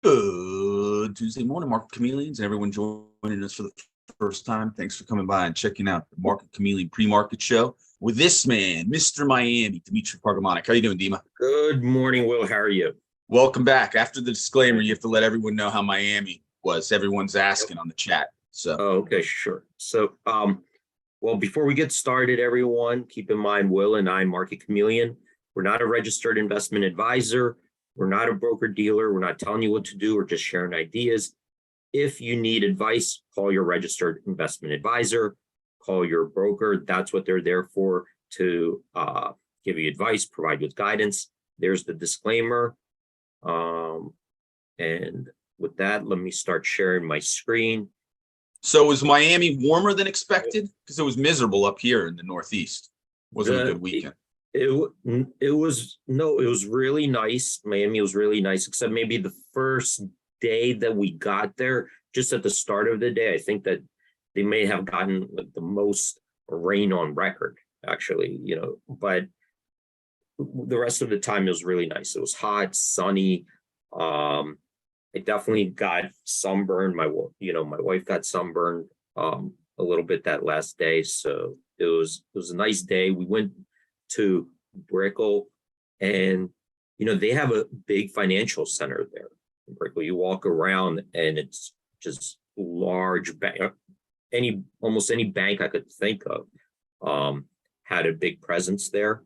Good Tuesday morning, Market Chameleons, and everyone joining us for the first time. Thanks for coming by and checking out the Market Chameleon pre-market show with this man, Mr. Miami, Dimitri Pargamonic. How you doing, Dima? Good morning, Will. How are you? Welcome back. After the disclaimer, you have to let everyone know how Miami was. Everyone's asking on the chat. So, Okay, sure. Well, before we get started, everyone, keep in mind, Will and I, Market Chameleon, we're not a registered investment advisor. We're not a broker dealer. We're not telling you what to do. We're just sharing ideas. If you need advice, call your registered investment advisor, call your broker. That's what they're there for, to give you advice, provide you with guidance. There's the disclaimer. And with that, let me start sharing my screen. so was Miami warmer than expected? Because it was miserable up here in the Northeast. Wasn't a good weekend. It was really nice. Miami was really nice, except maybe the first day that we got there, just at the start of the day. I think that they may have gotten like the most rain on record, actually, but the rest of the time it was really nice. It was hot, sunny. I definitely got sunburned. My wife got sunburned a little bit that last day. So it was a nice day. We went to Brickell, and they have a big financial center there in Brickell. You walk around and it's just large bank. Almost any bank I could think of had a big presence there.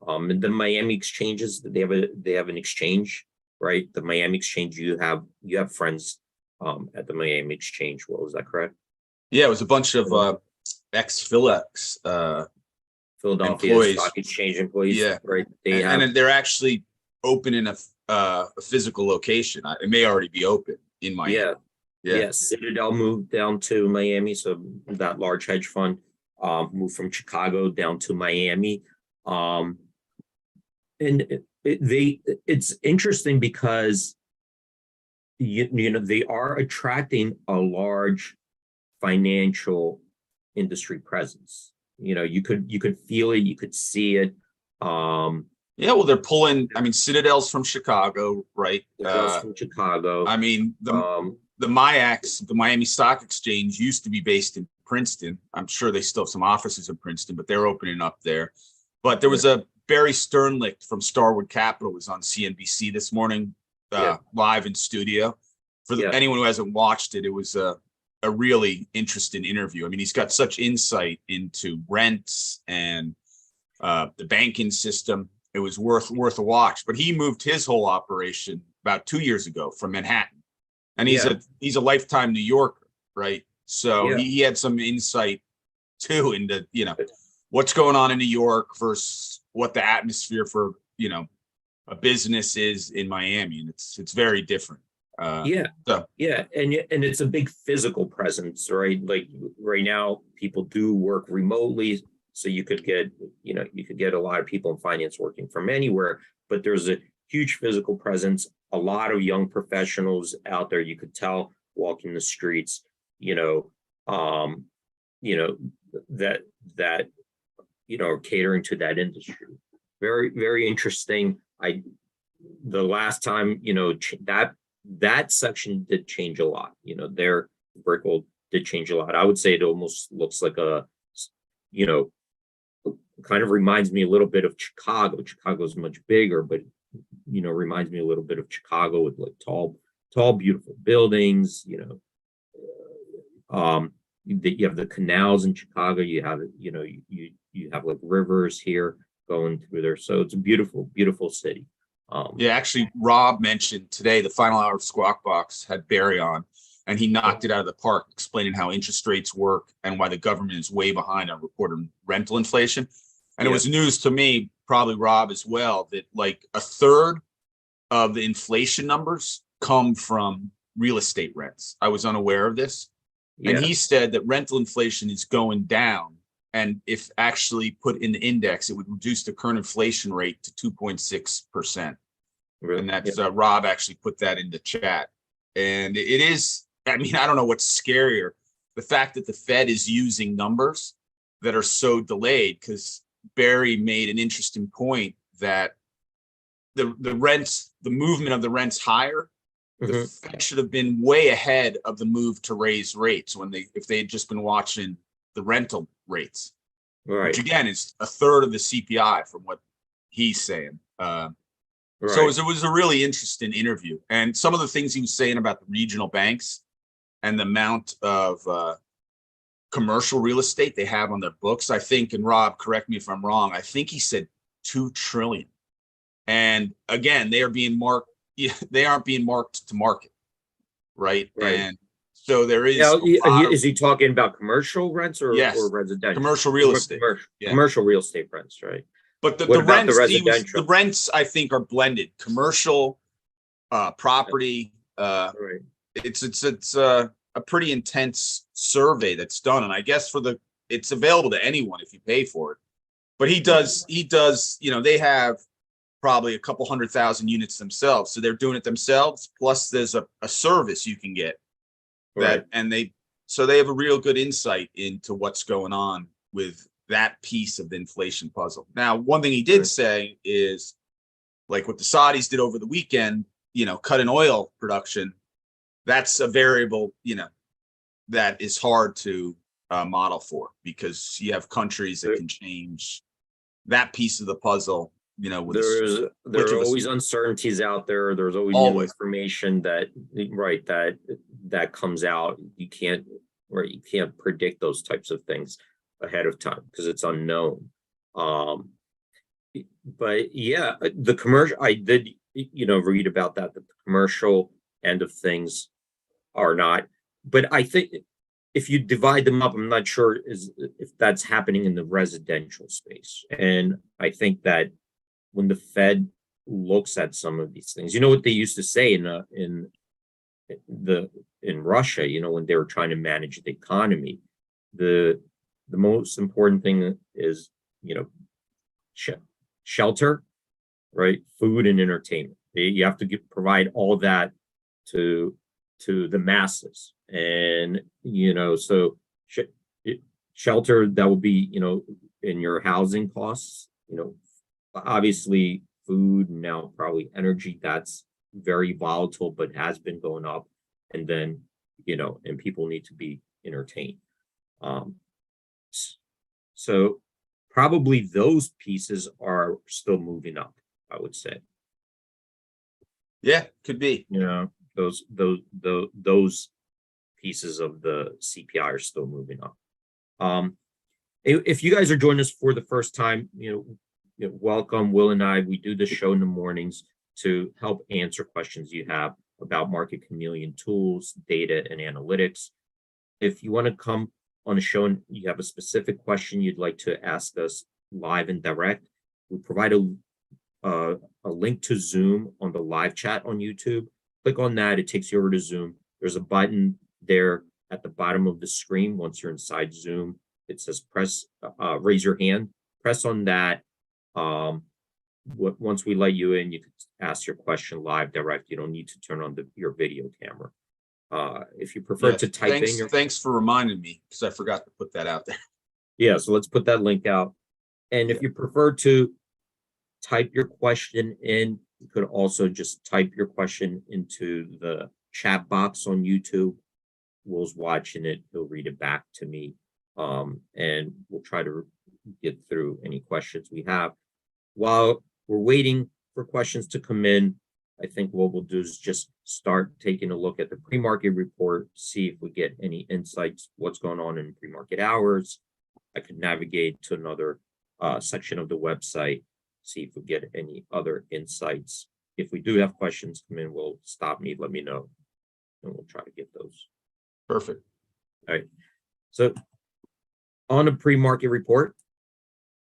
And the Miami exchanges, they have an exchange, right? The Miami exchange, you have friends at the Miami exchange. What was that, correct? Yeah, it was a bunch of ex-Philex Philadelphia employees. Stock Exchange employees. Yeah, right. And they're actually opening a physical location. It may already be open in Miami. Yeah. Citadel moved down to Miami, so that large hedge fund moved from Chicago down to Miami. And it's interesting because they are attracting a large financial industry presence. You could feel it, you could see it. Yeah, well, they're pulling. I mean, Citadel's from Chicago, right? From Chicago. I mean, the MIAX, the Miami Stock Exchange, used to be based in Princeton. I'm sure they still have some offices in Princeton, but they're opening up there. But there was a Barry Sternlicht from Starwood Capital was on CNBC this morning, live in studio. For anyone who hasn't watched it, it was a really interesting interview. I mean, he's got such insight into rents and the banking system. It was worth a watch. But he moved his whole operation about 2 years ago from Manhattan, and he's a lifetime New Yorker, right? So he had some insight too into what's going on in New York versus what the atmosphere for a business is in Miami, and it's very different. And it's a big physical presence, right? Like right now, people do work remotely, so you could get a lot of people in finance working from anywhere. But there's a huge physical presence. A lot of young professionals out there. You could tell walking the streets. That catering to that industry. Very, very interesting. The last time that section did change a lot. Their Brickell did change a lot. I would say it almost looks like kind of reminds me a little bit of Chicago. Chicago's much bigger, but reminds me a little bit of Chicago with like tall, beautiful buildings. You have the canals in Chicago. You have you have like rivers here going through there. So it's a beautiful, beautiful city. Actually, Rob mentioned today the final hour of Squawk Box had Barry on, and he knocked it out of the park, explaining how interest rates work and why the government is way behind on reporting rental inflation. And it was news to me, probably Rob as well, that like a third of the inflation numbers come from real estate rents. I was unaware of this. And he said that rental inflation is going down. And if actually put in the index, it would reduce the current inflation rate to 2.6%. Really? And that's Rob actually put that in the chat. And it is, I mean, I don't know what's scarier, the fact that the Fed is using numbers that are so delayed, because Barry made an interesting point that the rents, the movement of the rents higher the Mhm. Fed should have been way ahead of the move to raise rates if they had just been watching the rental rates, which Right, again is a third of the CPI from what he's saying. So right, it was a really interesting interview, and some of the things he was saying about the regional banks and the amount of commercial real estate they have on their books. I think, and Rob, correct me if I'm wrong, I think he said 2 trillion. And again, they are being marked, they aren't being marked to market, right? right. And so there Now, is a lot of, is he talking about commercial rents or yes, residential? commercial real estate. Commercial, Yeah. commercial real estate rents, right? But What the about the rents, the residential? rents, I think, are blended. Commercial property, Right, it's a pretty intense survey that's done. And I guess it's available to anyone if you pay for it. But right, he does, they have probably a couple 100,000 units themselves. So they're doing it themselves. Plus there's a service you can get right, so they have a real good insight into what's going on with that piece of the inflation puzzle. Now, one thing he did right. say is like what the Saudis did over the weekend, cut in oil production. That's a variable, that is hard to model for because you have countries that There, can change that piece of the puzzle, with a there switch are of a always switch. uncertainties out there. There's always new Always. information that, right, that comes out. You can't predict those types of things ahead of time because it's unknown. Um, but yeah, the commercial, I did, read about that the commercial end of things are not. But I think if you divide them up, I'm not sure if that's happening in the residential space. And I think that when the Fed looks at some of these things, what they used to say the in Russia, when they were trying to manage the economy, the the most important thing is, sh- shelter, right, food and entertainment. You have to provide all that to the masses, and so sh- shelter, that will be, in your housing costs, obviously food, now probably energy, that's very volatile but has been going up, and then and people need to be entertained. um s- so probably those pieces are still moving up, I would say. Yeah, could be. Those pieces of the CPI are still moving up. Um, if you guys are joining us for the first time, welcome. Will and I, we do this show in the mornings to help answer questions you have about Market Chameleon tools, data, and analytics. If you want to come on a show and you have a specific question you'd like to ask us live and direct, we provide a link to Zoom on the live chat on YouTube. Click on that, it takes you over to Zoom. There's a button there at the bottom of the screen. Once you're inside Zoom, it says raise your hand. Press on that. Once we let you in, you can ask your question live direct. You don't need to turn on your video camera. If you prefer Yeah. to type in Thanks for reminding me because I forgot to put that out there. yeah, so let's put that link out. And Yeah. if you prefer to type your question in, you could also just type your question into the chat box on YouTube. Will's watching it, he'll read it back to me. And we'll try to get through any questions we have. While we're waiting for questions to come in, I think what we'll do is just start taking a look at the pre-market report, see if we get any insights, what's going on in pre-market hours. I could navigate to another section of the website, see if we get any other insights. If we do have questions come in, will stop me, let me know, and we'll try to get those. Perfect. All right. So on a pre-market report,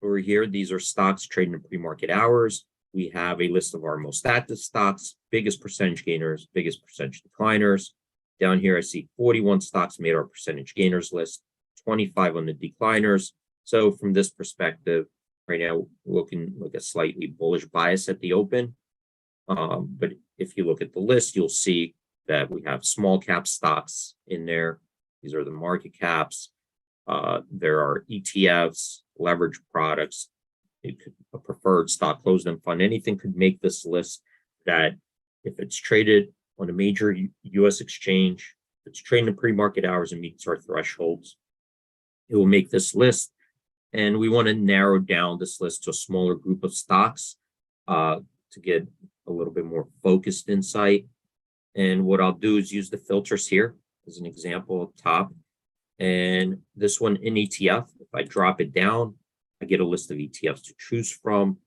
over here, these are stocks trading in pre-market hours. We have a list of our most active stocks, biggest percentage gainers, biggest percentage decliners. Down here, I see 41 stocks made our percentage gainers list, 25 on the decliners. So from this perspective, right now, looking like a slightly bullish bias at the open. But if you look at the list, you'll see that we have small cap stocks in there. These are the market caps. There are ETFs, leverage products, a preferred stock, closed-end fund. Anything could make this list that if it's traded on a major US exchange. It's trading in pre-market hours and meets our thresholds. It will make this list, and we want to narrow down this list to a smaller group of stocks to get a little bit more focused insight. And what I'll do is use the filters here as an example up top. And this one in ETF, if I drop it down, I get a list of ETFs to choose from.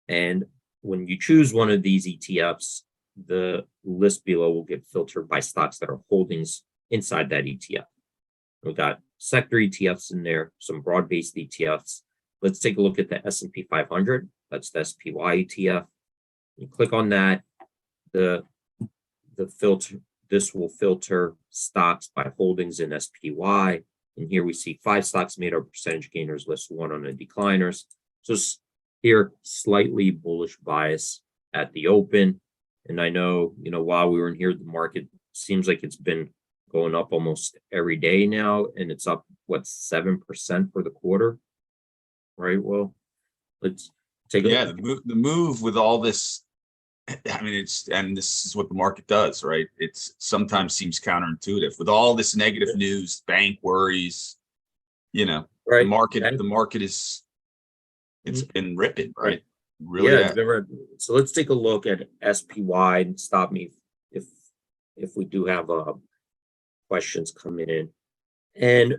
And when you choose one of these ETFs, the list below will get filtered by stocks that are holdings inside that ETF. We've got sector ETFs in there, some broad-based ETFs. Let's take a look at the S&P 500. That's the SPY ETF. You click on that, the filter, this will filter stocks by holdings in SPY. And here we see 5 stocks made up percentage gainers, list 1 on the decliners. So here, slightly bullish bias at the open. And I know, while we were in here, the market seems like it's been going up almost every day now, and it's up, 7% for the quarter, right? Well, let's take a look. The move with all this, I mean, and this is what the market does, right? It's sometimes seems counterintuitive with all this negative news, bank worries, right. The market is, it's been ripping, right? Really. Yeah, it's been ripping. So let's take a look at SPY and stop me if we do have questions coming in. And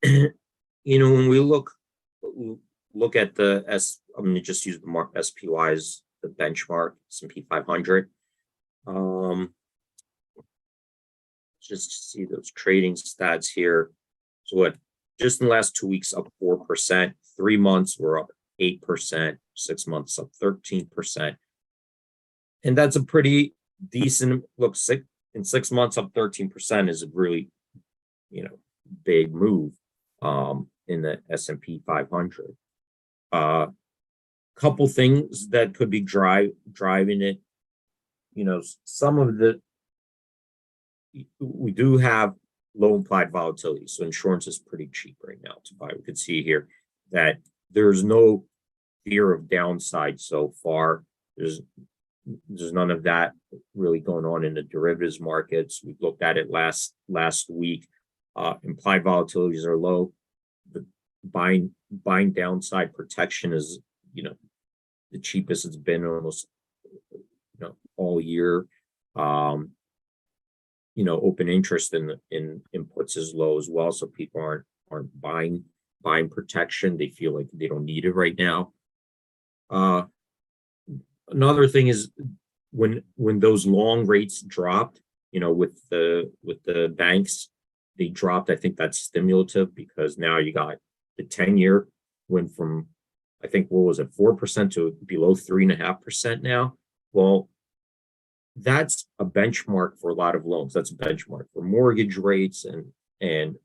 when we look at I'm going to just use the SPY as the benchmark, S&P 500. Just see those trading stats here. So just in the last 2 weeks, up 4%. 3 months, we're up 8%. 6 months, up 13%. And that's a pretty decent look. In 6 months, up 13% is a really, big move in the S&P 500. Couple things that could be driving it. We do have low implied volatility, so insurance is pretty cheap right now to buy. We could see here that there's no fear of downside so far. There's none of that really going on in the derivatives markets. We looked at it last week. Implied volatilities are low. The buying downside protection is, the cheapest it's been almost, all year. Open interest in inputs is low as well, so people aren't buying protection. They feel like they don't need it right now. Another thing is when those long rates dropped, with the banks, they dropped. I think that's stimulative because now you got the 10-year went from, I think, 4% to below 3.5% now. Well, that's a benchmark for a lot of loans. That's a benchmark for mortgage rates, and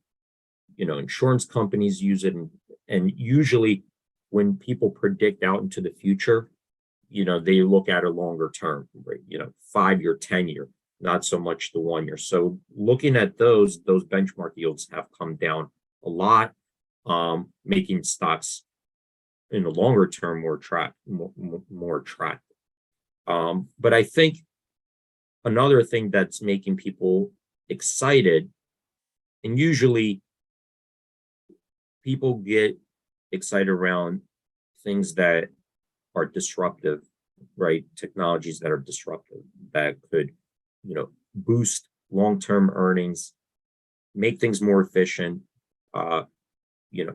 insurance companies use it. And usually when people predict out into the future, they look at a longer term, right? 5-year, 10-year, not so much the 1 year. So looking at those benchmark yields have come down a lot, making stocks in the longer term more attractive. But I think another thing that's making people excited, and usually people get excited around things that are disruptive, right? Technologies that are disruptive, that could, boost long-term earnings, make things more efficient,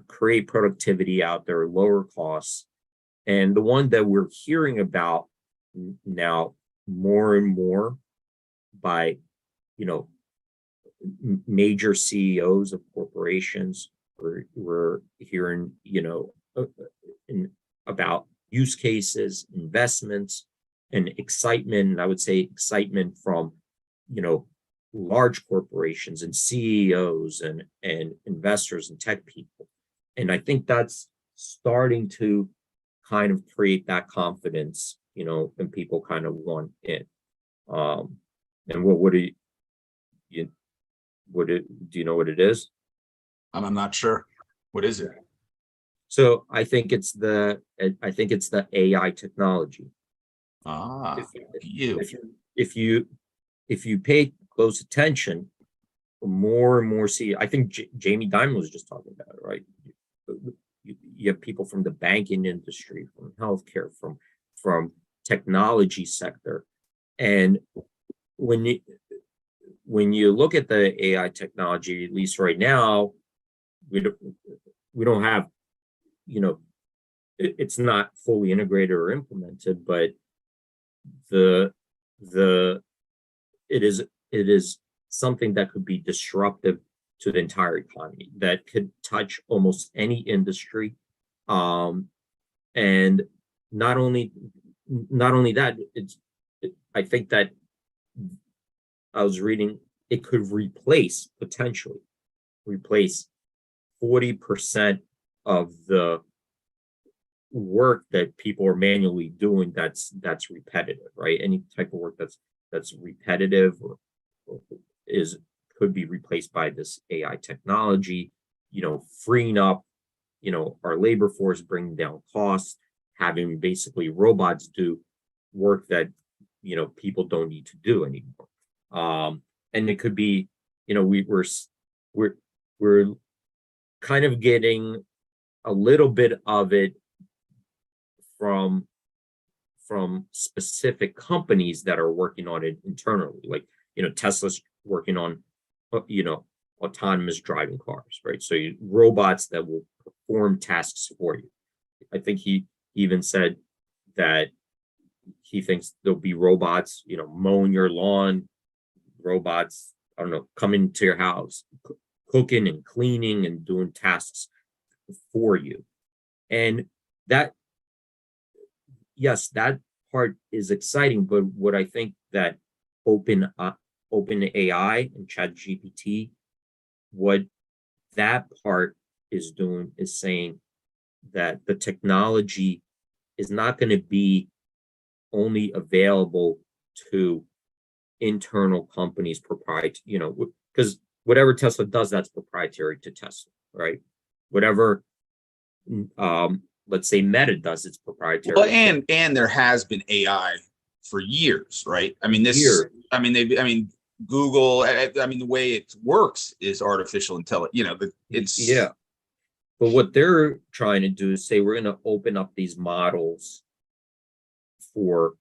create productivity out there, lower costs. And the one that we're hearing about now more and more by, major CEOs of corporations, we're hearing, about use cases, investments, and excitement. And I would say excitement from, large corporations and CEOs and investors and tech people. And I think that's starting to kind of create that confidence, and people kind of want in. And do you know what it is? I'm not sure. What is it? So I think it's the AI technology. Ah, If you if you pay close attention, more and more I think Jamie Dimon was just talking about it, right? You have people from the banking industry, from healthcare, from technology sector, and when you look at the AI technology, at least right now, we don't have, it's not fully integrated or implemented, but it is something that could be disruptive to the entire economy, that could touch almost any industry. And not only that, I think that I was reading, it could potentially replace 40% of the work that people are manually doing that's repetitive, right? Any type of work that's repetitive or could be replaced by this AI technology, freeing up, our labor force, bringing down costs, having basically robots do work that, people don't need to do anymore. And it could be, we're kind of getting a little bit of it from specific companies that are working on it internally, like Tesla's working on autonomous driving cars, right? So robots that will perform tasks for you. I think he even said that he thinks there'll be robots, mowing your lawn, robots, I don't know, coming to your house, cooking and cleaning and doing tasks for you. And that, yes, that part is exciting, but what I think that open AI and ChatGPT, what that part is doing is saying that the technology is not going to be only available to internal companies, proprietary, because whatever Tesla does, that's proprietary to Tesla, right? Whatever, let's say Meta does, it's proprietary. Well, and there has been AI for years, right? I mean, Google, the way it works is artificial intelligence, yeah. But what they're trying to do is say, we're going to open up these models for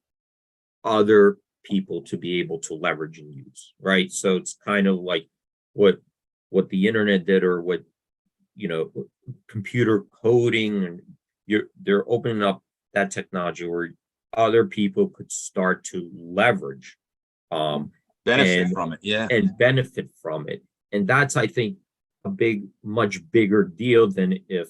other people to be able to leverage and use, right? So it's kind of like what the internet did, or what, computer coding, and they're opening up that technology where other people could start to leverage, benefit from it, yeah, and benefit from it. And that's, I think, a much bigger deal than if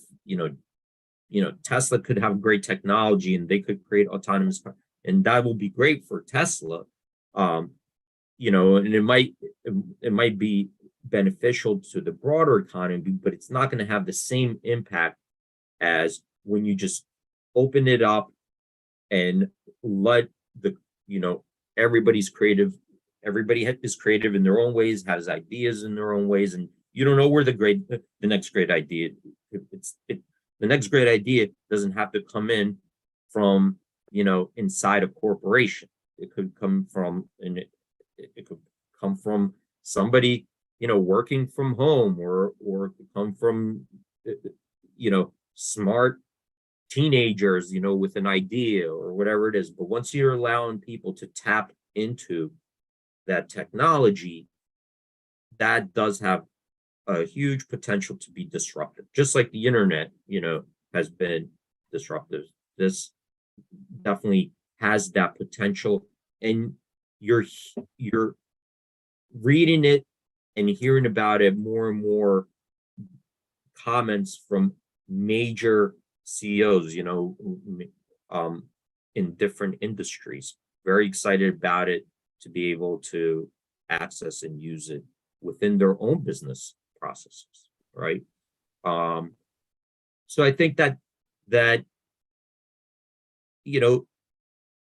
Tesla could have great technology and they could create autonomous cars, and that will be great for Tesla, and it might be beneficial to the broader economy, but it's not going to have the same impact as when you just open it up and let everybody's creative. Everybody is creative in their own ways, has ideas in their own ways, and you don't know where the next great idea. The next great idea doesn't have to come in from inside a corporation. It could come from somebody working from home, or it could come from smart teenagers with an idea or whatever it is. But once you're allowing people to tap into that technology, that does have a huge potential to be disruptive, just like the internet has been disruptive. This definitely has that potential, and you're reading it and hearing about it more and more comments from major CEOs, in different industries, very excited about it, to be able to access and use it within their own business processes, right? So I think that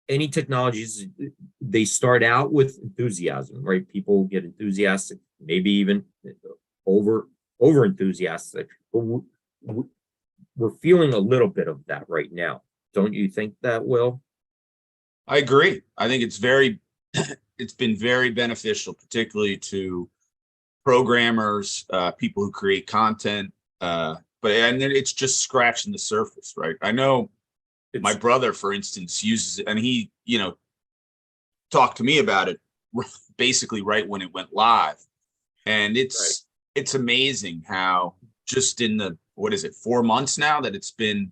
any technologies, they start out with enthusiasm, right? People get enthusiastic, maybe even over enthusiastic, but we're feeling a little bit of that right now. Don't you think that, Will? I agree. I think it's very it's been very beneficial, particularly to programmers, people who create content. And then it's just scratching the surface, right? I know my brother, for instance, uses it, and he, talked to me about it basically right when it went live. And it's amazing how just in the, what is it, 4 months now that it's been,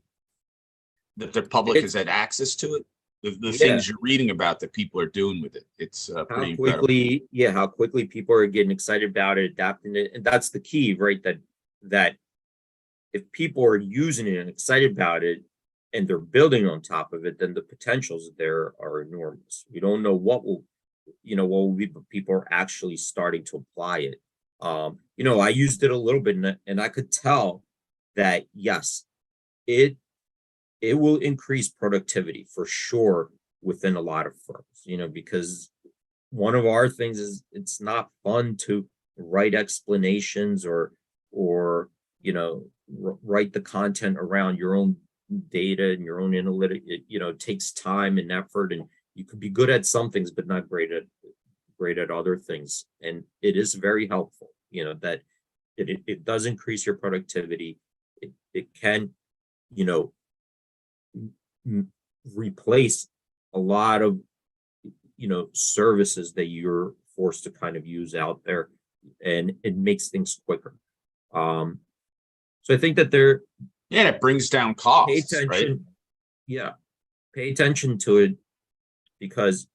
that the public has had access to it, the things you're reading about that people are doing with it. It's pretty incredible. How quickly people are getting excited about it, adapting it. And that's the key, right? That if people are using it and excited about it and they're building on top of it, then the potentials there are enormous. You don't know what will be, but people are actually starting to apply it. I used it a little bit and I could tell that, yes, it will increase productivity for sure within a lot of firms, because one of our things is it's not fun to write explanations or write the content around your own data and your own analytic. It takes time and effort, and you could be good at some things but not great at other things. And it is very helpful, that it does increase your productivity. It can, replace a lot of services that you're forced to kind of use out there, and it makes things quicker. So I think that it brings down pay costs, attention. right? Pay attention to it, because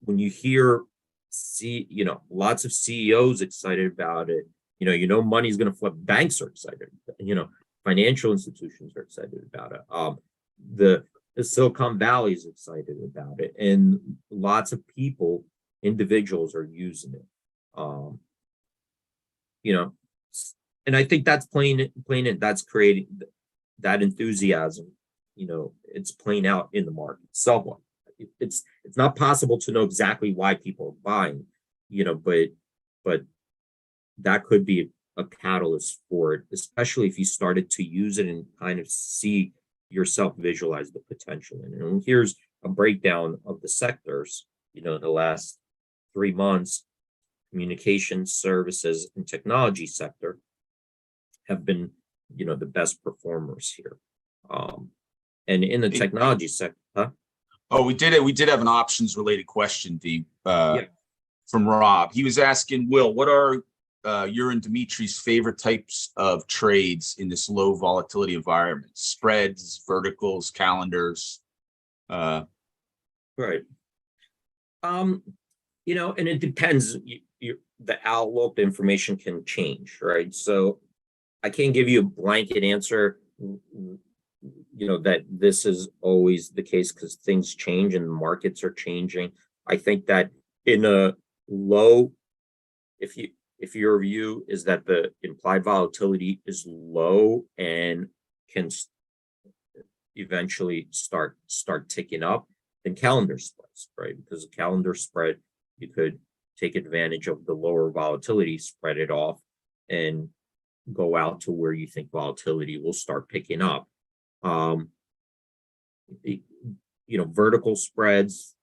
when you hear lots of CEOs excited about it, money's going to flood. Banks are excited, financial institutions are excited about it. The Silicon Valley is excited about it, and lots of individuals are using it. And I think that's playing it. That's creating that enthusiasm. It's playing out in the market somewhat. It's not possible to know exactly why people are buying, but that could be a catalyst for it, especially if you started to use it and kind of see yourself visualize the potential in it. And here's a breakdown of the sectors. The last 3 months, communications, services, and technology sector have been, the best performers here. And in the technology sector, Oh, we did have an options related question, D, from Rob. He was asking, Will, what are your and Dimitri's favorite types of trades in this low volatility environment? Spreads, verticals, calendars. Right. And it depends. The outlook, the information can change, right? So I can't give you a blanket answer, that this is always the case, because things change and the markets are changing. I think that in a low, if your view is that the implied volatility is low and can eventually start ticking up, then calendar spreads, right? Because a calendar spread, you could take advantage of the lower volatility, spread it off, and go out to where you think volatility will start picking up. Vertical spreads,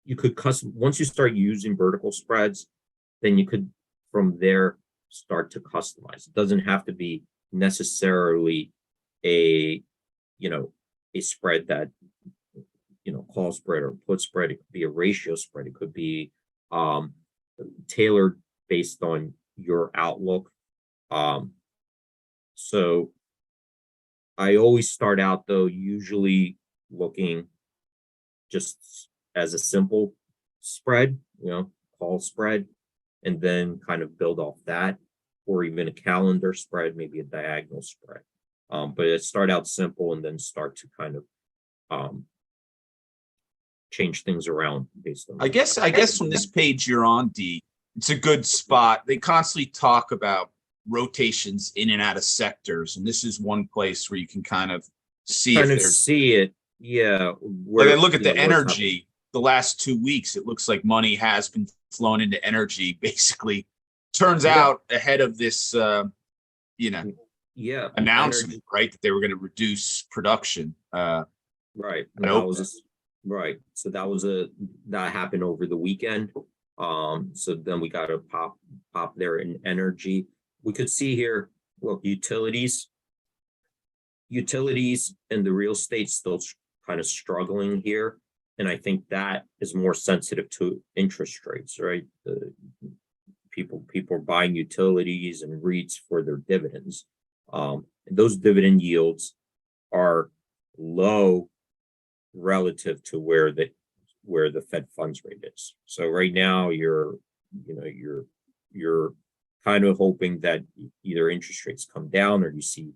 you could once you start using vertical spreads, then you could from there start to customize. It doesn't have to be necessarily a spread that, call spread or put spread. It could be a ratio spread. It could be tailored based on your outlook. So I always start out, though, usually looking just as a simple spread, call spread, and then kind of build off that, or even a calendar spread, maybe a diagonal spread. But it start out simple and then start to kind of change things around based on. I guess from this page you're on, D, it's a good spot. They constantly talk about rotations in and out of sectors, and this is one place where you can kind of see it. Yeah. Like I look at the energy. The last 2 weeks, it looks like money has been flown into energy. Basically, turns out ahead of this, announcement, energy. right, that they were going to reduce production. Right. Right. So that happened over the weekend. So then we got a pop there in energy. We could see here, look, utilities and the real estate still kind of struggling here. And I think that is more sensitive to interest rates, right? People are buying utilities and REITs for their dividends. Those dividend yields are low relative to where the Fed funds rate is. So right now you're kind of hoping that either interest rates come down or you see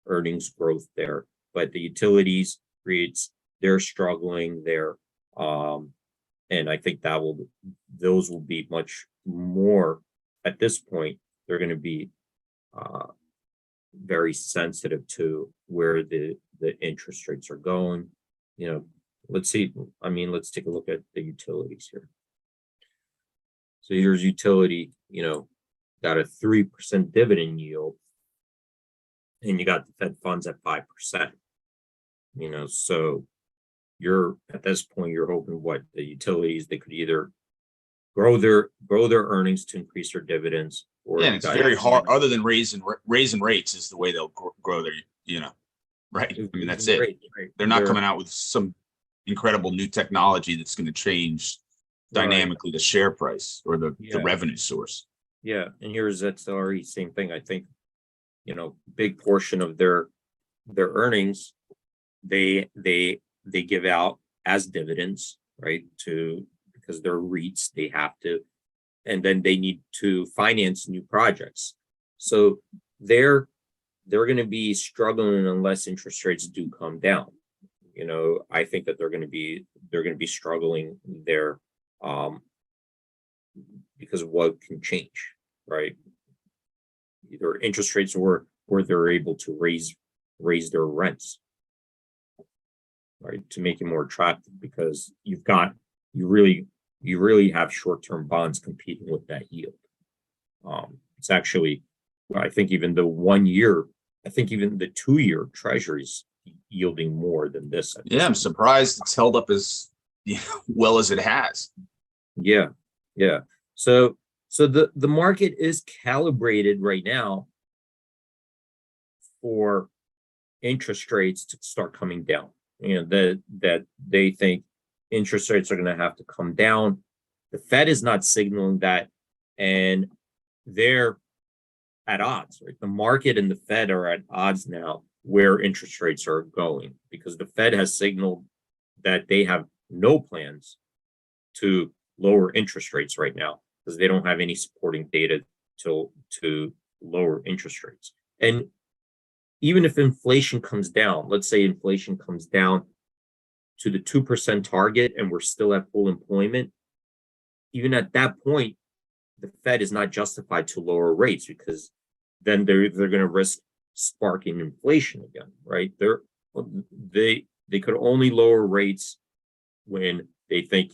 earnings growth there. But the utilities REITs, they're struggling there. And I think those will be much more at this point. They're going to be very sensitive to where the interest rates are going. Let's see. Let's take a look at the utilities here. So here's utility, got a 3% dividend yield, and you got the Fed funds at 5%. So you're at this point, you're hoping what the utilities, they could either grow their earnings to increase their dividends, or Yeah, and it's very hard. Other than raising rates is the way they'll grow their, right. I mean, that's it. Right. They're not coming out with some incredible new technology that's going to change dynamically the share price or the revenue source. Yeah, and here's XLRE, same thing. I think, big portion of their earnings, they give out as dividends, right? Because they're REITs, they have to, and then they need to finance new projects. So they're going to be struggling unless interest rates do come down. I think that they're going to be struggling there, because of what can change, right? Either interest rates or they're able to raise their rents, right, to make it more attractive, because you really have short-term bonds competing with that yield. It's actually, I think even the 2-year treasuries yielding more than this. Yeah, I'm surprised it's held up as well as it has. Yeah. So the market is calibrated right now for interest rates to start coming down. That they think interest rates are going to have to come down. The Fed is not signaling that, and they're at odds, right? The market and the Fed are at odds now where interest rates are going, because the Fed has signaled that they have no plans to lower interest rates right now, because they don't have any supporting data to lower interest rates. And even if inflation comes down, let's say inflation comes down to the 2% target and we're still at full employment, even at that point, the Fed is not justified to lower rates, because then they're going to risk sparking inflation again, right? They could only lower rates when they think,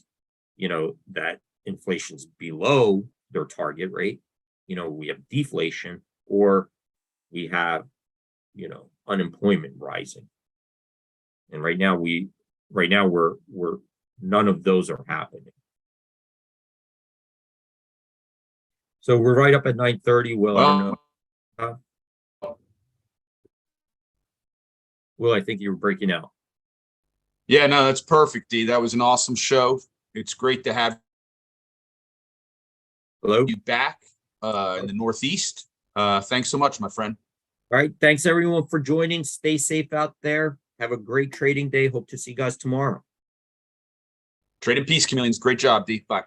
that inflation's below their target rate. We have deflation, or we have, unemployment rising. And right now we're none of those are happening. So we're right up at 9:30. Will, I don't know. Will, I think you were breaking out. Yeah, no, that's perfect, D. That was an awesome show. It's great to have you back in the Northeast. Thanks so much, my friend. All right. Thanks, everyone, for joining. Stay safe out there. Have a great trading day. Hope to see you guys tomorrow. Trade in peace, chameleons. Great job, D. Bye.